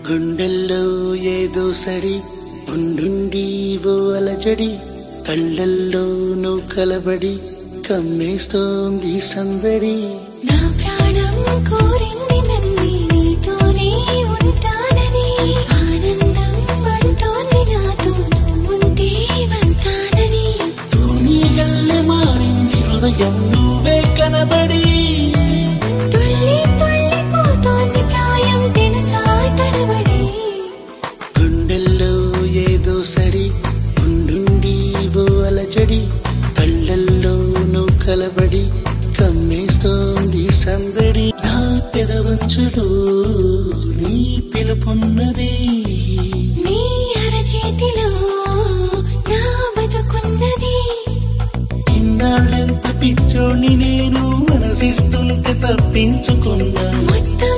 గుండెల్లో ఏదో సడి ఉండుండి ఓ అలజడి కళ్ళల్లో నువ్వు కలబడి కమ్మేస్తోంది సందడి నా ప్రాణం కోరింది నన్ను నీతోనే ఉంటానని ఆనందం అంటోంది నాతో నువ్వుంటే వస్తానని తూనీగల్లె మారింది హృదయం నువ్వే కనబడి తుళ్ళి తుళ్ళిపోతోంది ప్రాయం తెలుసా తడబడి గుండెల్లో ఏదో సడి ఉండుండి ఓ అలజడి కళ్ళల్లో నువ్వు కలబడి కమ్మేస్తోంది సందడి నా పెదవంచులో నీ పిలుపున్నది నీ అరచేతిలో నా బతుకున్నది ఇన్నాళ్ళెంత పిచ్చోని నేను మనసిస్తుంటే తప్పించుకున్నా మొత్తం